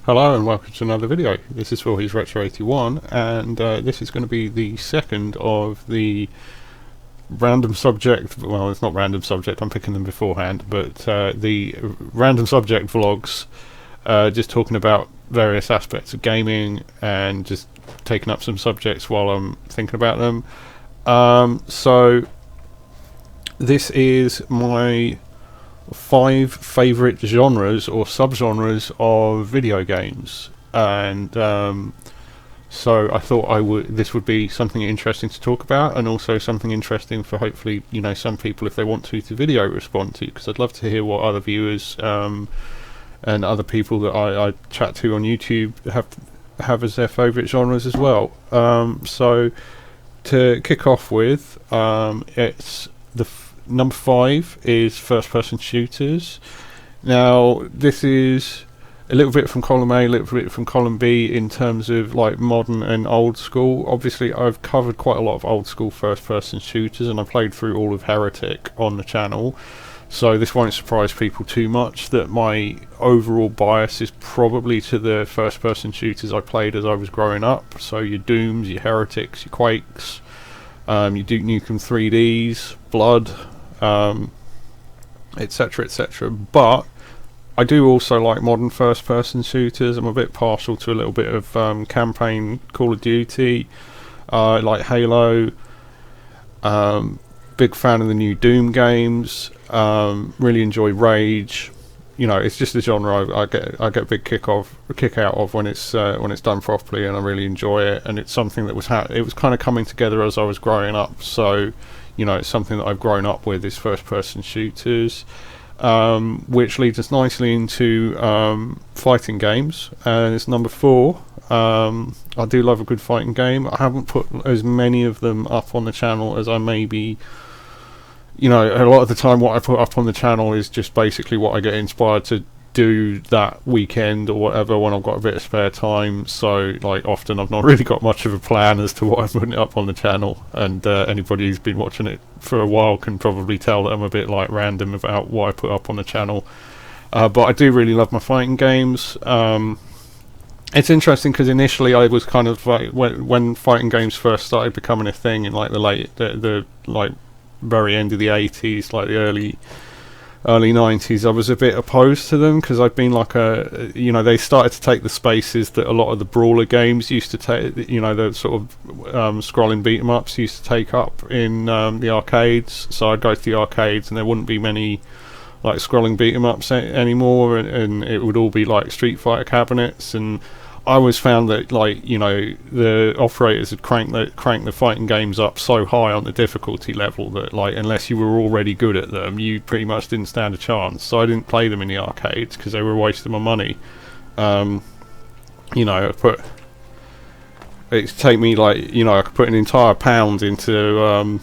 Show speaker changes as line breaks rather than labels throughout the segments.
Hello and welcome to another video. This is for his Retro 81 and this is going to be the second of the random subject, well it's not random subject, I'm picking them beforehand, but the random subject vlogs, just talking about various aspects of gaming and just taking up some subjects while I'm thinking about them. So this is my 5 favourite genres or subgenres of video games, and so I thought this would be something interesting to talk about, and also something interesting for hopefully some people, if they want to video respond to, because I'd love to hear what other viewers and other people that I chat to on YouTube have as their favourite genres as well. So to kick off with, it's the number 5 is first-person shooters. Now, this is a little bit from column A, a little bit from column B in terms of like modern and old school. Obviously, I've covered quite a lot of old school first-person shooters, and I played through all of Heretic on the channel. So this won't surprise people too much that my overall bias is probably to the first-person shooters I played as I was growing up. So your Dooms, your Heretics, your Quakes, your Duke Nukem 3Ds, Blood, etc, etc. But I do also like modern first-person shooters. I'm a bit partial to a little bit of campaign Call of Duty, like Halo. Big fan of the new Doom games. Really enjoy Rage. It's just a genre I get a big kick out of when it's done properly, and I really enjoy it. And it's something that was kind of coming together as I was growing up. So it's something that I've grown up with, is first-person shooters, which leads us nicely into fighting games, and it's number 4. I do love a good fighting game. I haven't put as many of them up on the channel as I maybe. A lot of the time what I put up on the channel is just basically what I get inspired to do that weekend or whatever when I've got a bit of spare time. So like often I've not really got much of a plan as to what I'm putting up on the channel, and anybody who's been watching it for a while can probably tell that I'm a bit like random about what I put up on the channel. But I do really love my fighting games. It's interesting because initially I was kind of like, when fighting games first started becoming a thing in like the like very end of the 80s, like the early 90s, I was a bit opposed to them, because I've been like they started to take the spaces that a lot of the brawler games used to take, the sort of scrolling beat 'em ups used to take up in the arcades. So I'd go to the arcades and there wouldn't be many like scrolling beat 'em ups anymore, and it would all be like Street Fighter cabinets. And I always found that the operators had cranked the fighting games up so high on the difficulty level that unless you were already good at them, you pretty much didn't stand a chance. So I didn't play them in the arcades because they were wasting my money. It'd take me I could put an entire pound into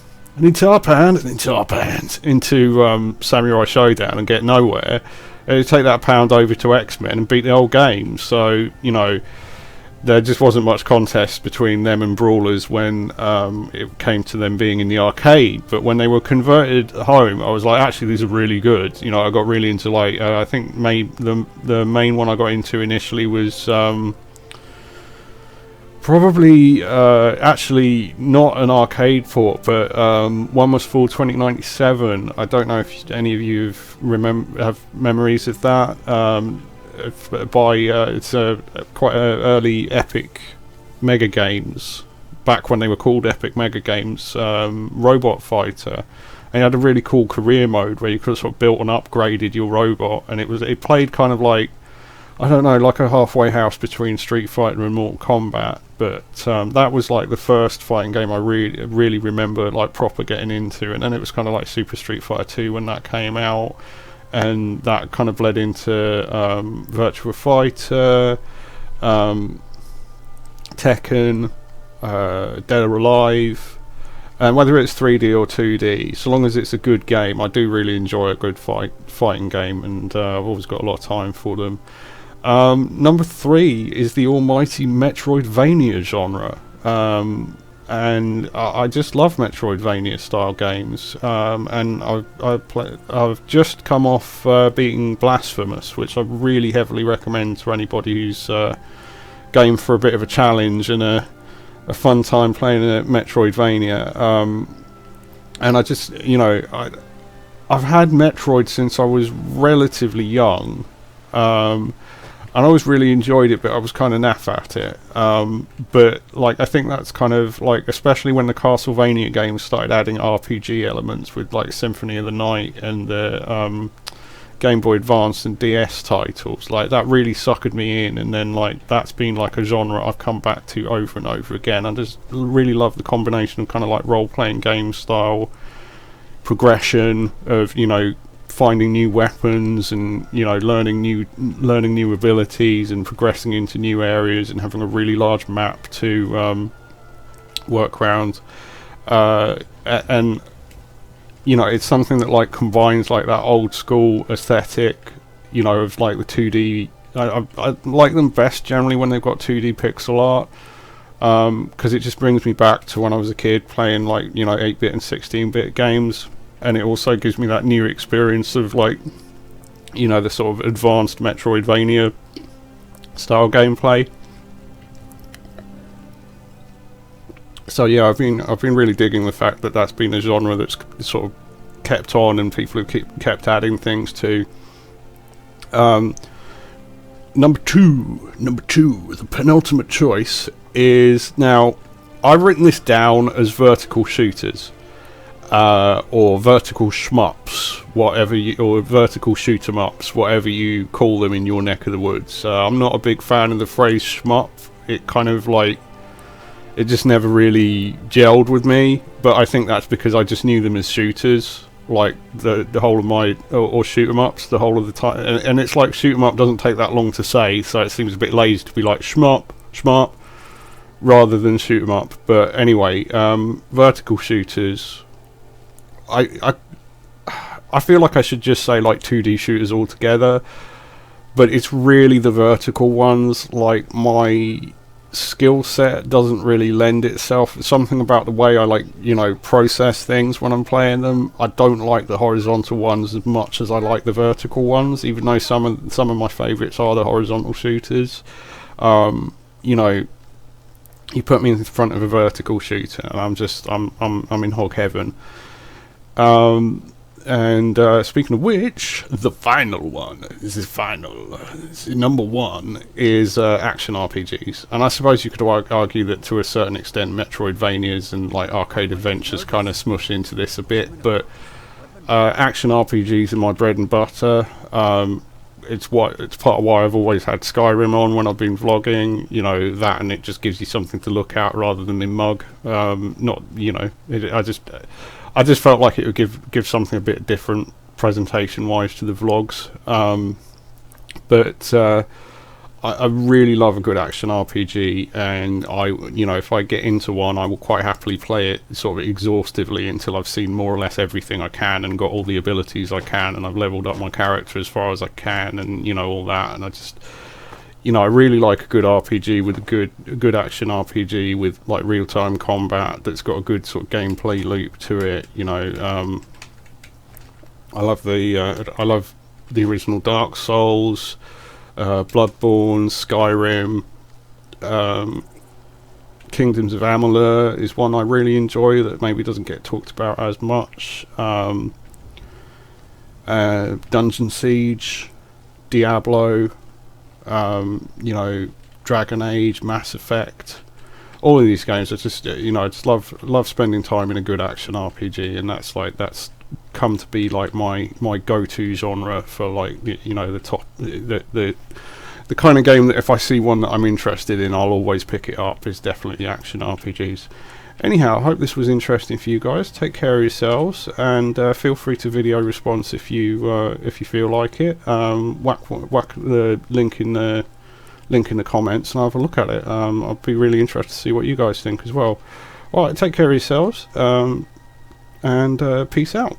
Samurai Showdown and get nowhere. It'd take that pound over to X-Men and beat the whole game. So there just wasn't much contest between them and brawlers when it came to them being in the arcade. But when they were converted home, I was like, actually these are really good. I got really into I think the main one I got into initially was probably actually not an arcade port, but one was for 2097. I don't know if any of you have memories of that. It's quite early Epic Mega Games, back when they were called Epic Mega Games. Robot Fighter, and it had a really cool career mode where you could sort of built and upgraded your robot, and it played kind of like, I don't know, like a halfway house between Street Fighter and Mortal Kombat. But that was like the first fighting game I really remember like proper getting into. And then it was kind of like Super Street Fighter 2 when that came out, and that kind of led into Virtua Fighter, Tekken, Dead or Alive. And whether it's 3D or 2D, so long as it's a good game, I do really enjoy a good fighting game, and I've always got a lot of time for them. Number 3 is the almighty Metroidvania genre, and I just love Metroidvania style games. And I've just come off beating Blasphemous, which I really heavily recommend to anybody who's game for a bit of a challenge and a fun time playing a Metroidvania. And I just, I've had Metroid since I was relatively young, and I always really enjoyed it, but I was kind of naff at it. But like, I think that's kind of like, especially when the Castlevania games started adding RPG elements with like Symphony of the Night and the Game Boy Advance and DS titles, like that really suckered me in, and then like that's been like a genre I've come back to over and over again. I just really love the combination of kind of like role-playing game style progression of finding new weapons and learning new abilities and progressing into new areas and having a really large map to work around, and it's something that like combines like that old school aesthetic, of like the 2D. I like them best generally when they've got 2D pixel art, because it just brings me back to when I was a kid playing like 8-bit and 16-bit games, and it also gives me that new experience of like the sort of advanced Metroidvania style gameplay. So yeah, I've been really digging the fact that that's been a genre that's sort of kept on and people have kept adding things to. Number two, the penultimate choice is, now I've written this down as vertical shooters, or vertical shmups, or vertical shoot 'em ups, whatever you call them in your neck of the woods. I'm not a big fan of the phrase shmup. It kind of like, it just never really gelled with me, but I think that's because I just knew them as shooters, like the whole of my, or shoot 'em ups, the whole of the time, and it's like shoot 'em up doesn't take that long to say, so it seems a bit lazy to be like shmup, rather than shoot 'em up. But anyway, vertical shooters, I feel like I should just say like 2D shooters altogether, but it's really the vertical ones. Like, my skill set doesn't really lend itself. Something about the way I like process things when I'm playing them. I don't like the horizontal ones as much as I like the vertical ones, even though some of my favorites are the horizontal shooters. You put me in front of a vertical shooter and I'm in hog heaven. And speaking of which, the final one, number one is action RPGs. And I suppose you could argue that to a certain extent Metroidvanias and like arcade adventures kind of smush into this a bit, but action RPGs are my bread and butter. It's part of why I've always had Skyrim on when I've been vlogging, that, and it just gives you something to look at rather than in mug. I just felt like it would give something a bit different presentation wise to the vlogs. But I really love a good action RPG, and if I get into one, I will quite happily play it sort of exhaustively until I've seen more or less everything I can and got all the abilities I can, and I've leveled up my character as far as I can, and all that. And I just, I really like a good RPG with a good action RPG with like real-time combat that's got a good sort of gameplay loop to it. I love the original Dark Souls, Bloodborne, Skyrim, Kingdoms of Amalur is one I really enjoy that maybe doesn't get talked about as much. Dungeon Siege, Diablo, Dragon Age, Mass Effect, all of these games. I just I just love spending time in a good action RPG, and that's come to be like my go-to genre for like the top, the kind of game that if I see one that I'm interested in, I'll always pick it up, is definitely action RPGs. Anyhow, I hope this was interesting for you guys. Take care of yourselves, and feel free to video response if you feel like it. Whack the link in the comments, and I'll have a look at it. I'll be really interested to see what you guys think as well. Alright, take care of yourselves, and peace out.